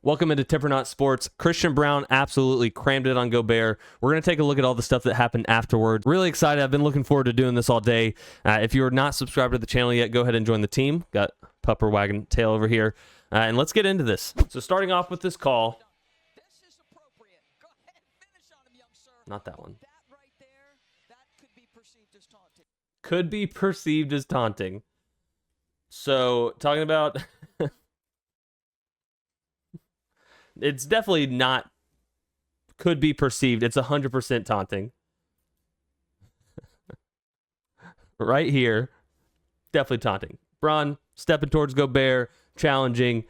Welcome into Tip or Not Sports. Christian Braun absolutely crammed it on Gobert. We're going to take a look at all the stuff that happened afterward. Really excited. I've been looking forward to doing this all day. If you're not subscribed to the channel yet, go ahead and join the team. Got Pupper wagging tail over here. And let's get into this. So starting off with this call. This is appropriate. Go ahead and finish on him, young sir. Not that one. That right there, that could be perceived as taunting. Could be perceived as taunting. So talking about... It's definitely not could be perceived. It's 100% taunting. Right here. Definitely taunting. Braun stepping towards Gobert, challenging,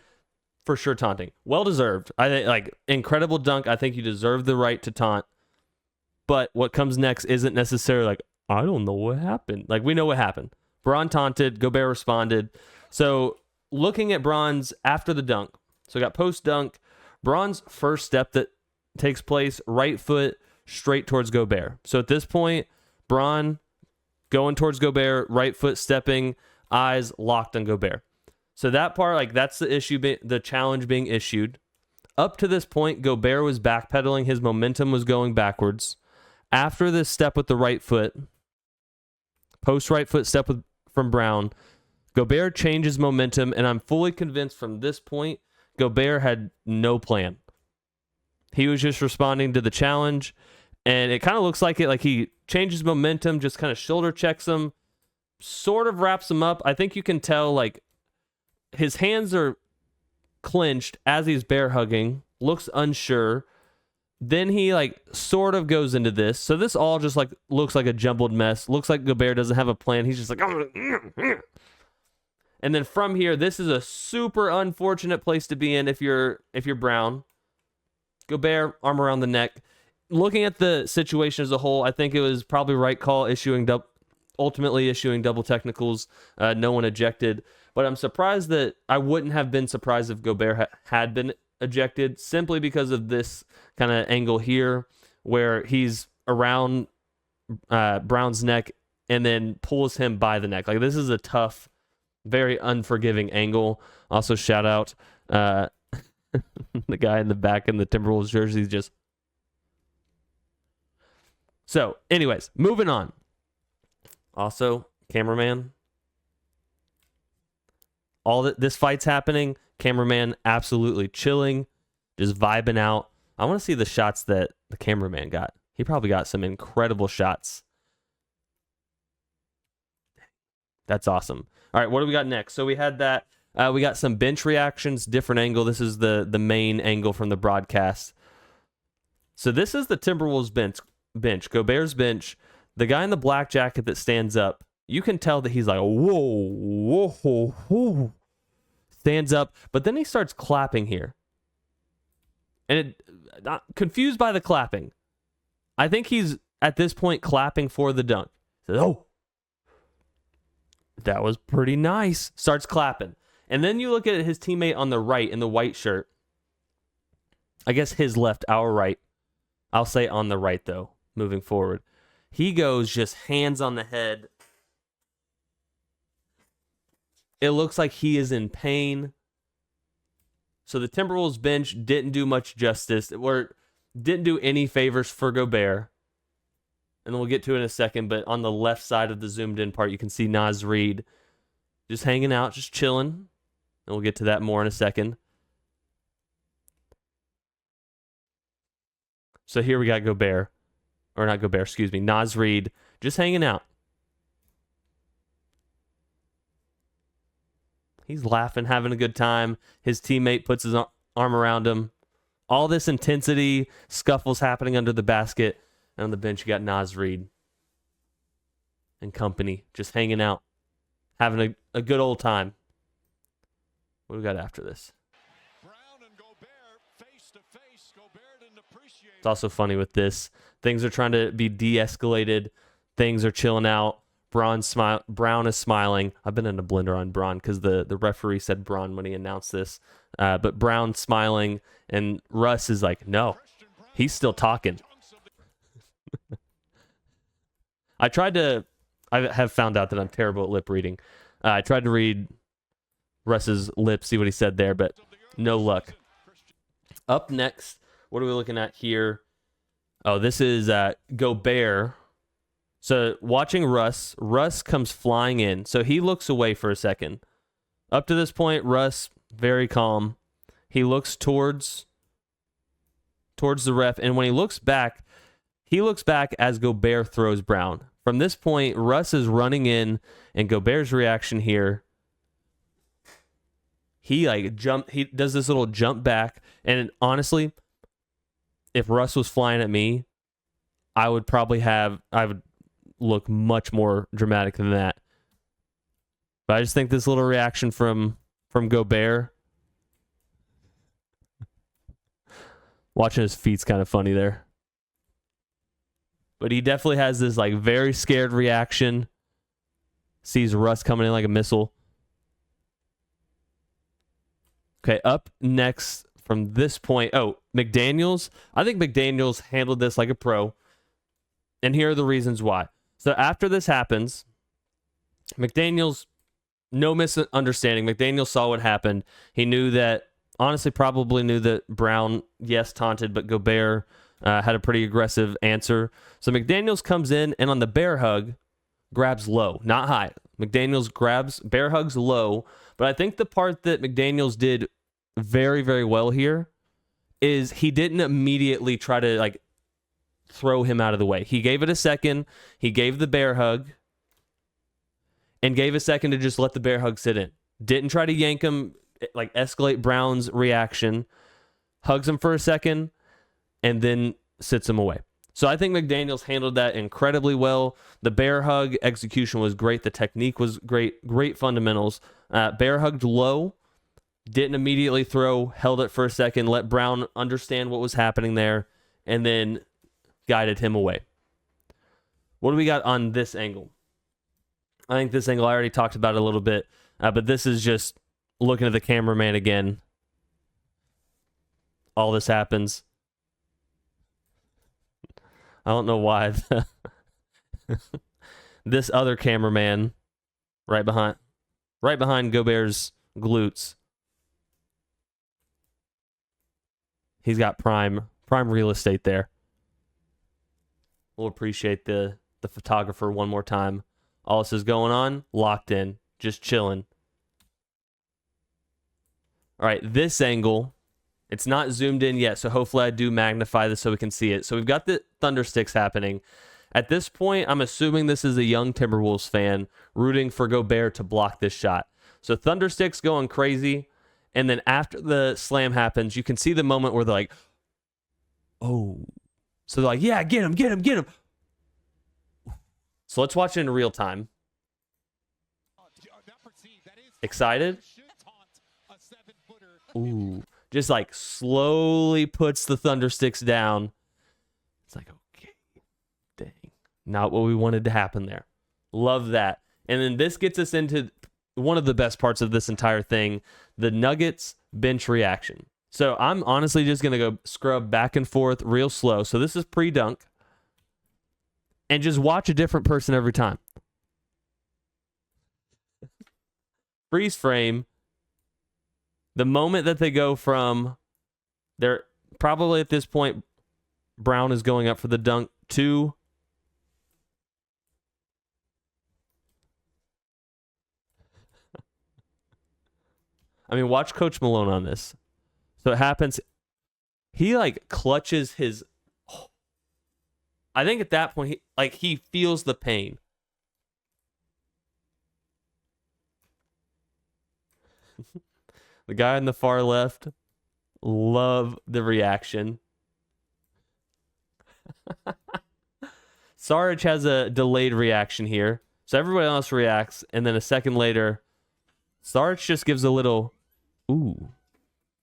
for sure taunting. Well deserved. I think, like, incredible dunk. I think you deserve the right to taunt. But what comes next isn't necessarily like, I don't know what happened. Like, we know what happened. Braun taunted, Gobert responded. So looking at Braun's after the dunk. So we got post dunk. Braun's first step that takes place, right foot straight towards Gobert. So at this point, Braun going towards Gobert, right foot stepping, eyes locked on Gobert. So that part, like, that's the issue, the challenge being issued. Up to this point, Gobert was backpedaling. His momentum was going backwards. After this step with the right foot, post right foot step from Braun, Gobert changes momentum, and I'm fully convinced from this point, Gobert had no plan. He was just responding to the challenge, and it kind of looks like it. Like he changes momentum, just kind of shoulder checks him, sort of wraps him up. I think you can tell, like, his hands are clenched as he's bear hugging, looks unsure. Then he, like, sort of goes into this. So this all just, like, looks like a jumbled mess. Looks like Gobert doesn't have a plan. He's just like, and then from here, this is a super unfortunate place to be in if you're Braun. Gobert, arm around the neck. Looking at the situation as a whole, I think it was probably right call ultimately issuing double technicals. No one ejected. But I'm surprised that I wouldn't have been surprised if Gobert had been ejected, simply because of this kind of angle here where he's around Braun's neck and then pulls him by the neck. Like, this is a tough, very unforgiving angle. Also, shout out the guy in the back in the Timberwolves jersey. Just so, anyways, moving on. Also, cameraman. All that this fight's happening. Cameraman absolutely chilling, just vibing out. I want to see the shots that the cameraman got. He probably got some incredible shots. That's awesome. All right, what do we got next? So we had that. We got some bench reactions, different angle. This is the main angle from the broadcast. So this is the Timberwolves bench, Gobert's bench. The guy in the black jacket that stands up, you can tell that he's like, whoa, whoa, whoa. Stands up, but then he starts clapping here. And confused by the clapping. I think he's, at this point, clapping for the dunk. He says, oh, that was pretty nice. Starts clapping. And then you look at his teammate on the right in the white shirt. I guess his left, our right. I'll say on the right, though, moving forward. He goes just hands on the head. It looks like he is in pain. So the Timberwolves bench didn't do much justice, or didn't do any favors for Gobert. And we'll get to it in a second, but on the left side of the zoomed in part, you can see Naz Reid just hanging out, just chilling. And we'll get to that more in a second. So here we got Gobert. Or not Gobert, excuse me. Naz Reid just hanging out. He's laughing, having a good time. His teammate puts his arm around him. All this intensity, scuffles happening under the basket. And on the bench, you got Naz Reid and company, just hanging out, having a good old time. What do we got after this? Braun and Gobert face to face. Gobert didn't appreciate it. It's also funny with this. Things are trying to be de-escalated. Things are chilling out. Braun is smiling. I've been in a blender on Braun because the referee said Braun when he announced this. But Braun smiling, and Russ is like, no, he's still talking. I have found out that I'm terrible at lip reading. I tried to read Russ's lips, see what he said there, but no luck. Up next, what are we looking at here? Oh, this is Gobert. So watching Russ comes flying in. So he looks away for a second. Up to this point, Russ, very calm. He looks towards the ref, and when he looks back as Gobert throws Brown. From this point, Russ is running in, and Gobert's reaction here, he does this little jump back, and honestly, if Russ was flying at me, I would look much more dramatic than that. But I just think this little reaction from Gobert, watching his feet's kind of funny there. But he definitely has this like very scared reaction. Sees Russ coming in like a missile. Okay, up next from this point. Oh, McDaniels. I think McDaniels handled this like a pro. And here are the reasons why. So after this happens, McDaniels, no misunderstanding. McDaniels saw what happened. He knew that, honestly, probably knew that Brown, yes, taunted, but Gobert had a pretty aggressive answer. So McDaniels comes in and on the bear hug, grabs low, not high. McDaniels grabs, bear hugs low. But I think the part that McDaniels did very, very well here is he didn't immediately try to like throw him out of the way. He gave it a second. He gave the bear hug and gave a second to just let the bear hug sit in. Didn't try to yank him, like escalate Brown's reaction. Hugs him for a second and then sits him away. So I think McDaniels handled that incredibly well. The bear hug execution was great. The technique was great. Great fundamentals. Bear hugged low. Didn't immediately throw. Held it for a second. Let Brown understand what was happening there. And then guided him away. What do we got on this angle? I think this angle, I already talked about it a little bit. But this is just looking at the cameraman again. All this happens. I don't know why this other cameraman right behind Gobert's glutes. He's got prime real estate there. We'll appreciate the photographer one more time. All this is going on, locked in, just chilling. All right, this angle, it's not zoomed in yet, so hopefully I do magnify this so we can see it. So we've got the thunder sticks happening. At this point, I'm assuming this is a young Timberwolves fan rooting for Gobert to block this shot. So thunder sticks going crazy, and then after the slam happens, you can see the moment where they're like, oh. So they're like, yeah, get him, get him, get him. So let's watch it in real time. Excited? Ooh. Just like slowly puts the thunder sticks down. It's like, okay, dang. Not what we wanted to happen there. Love that. And then this gets us into one of the best parts of this entire thing, the Nuggets bench reaction. So I'm honestly just going to go scrub back and forth real slow. So this is pre-dunk. And just watch a different person every time. Freeze frame. The moment that they go from, they're probably at this point, Brown is going up for the dunk, to I mean, watch Coach Malone on this. So it happens, he like clutches his, I think at that point, he feels the pain. The guy on the far left, love the reaction. Saric has a delayed reaction here. So everybody else reacts, and then a second later, Saric just gives a little, ooh.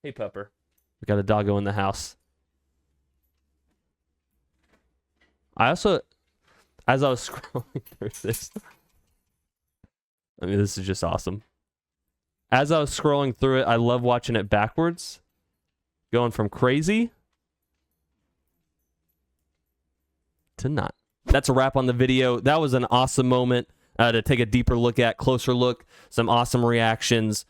Hey, pupper. We got a doggo in the house. I also, as I was scrolling through this, I mean, this is just awesome. As I was scrolling through it, I love watching it backwards. Going from crazy to not. That's a wrap on the video. That was an awesome moment. to take a deeper look at, closer look, some awesome reactions,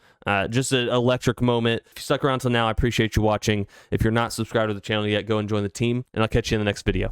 just an electric moment. If you stuck around till now, I appreciate you watching. If you're not subscribed to the channel yet, go and join the team, and I'll catch you in the next video.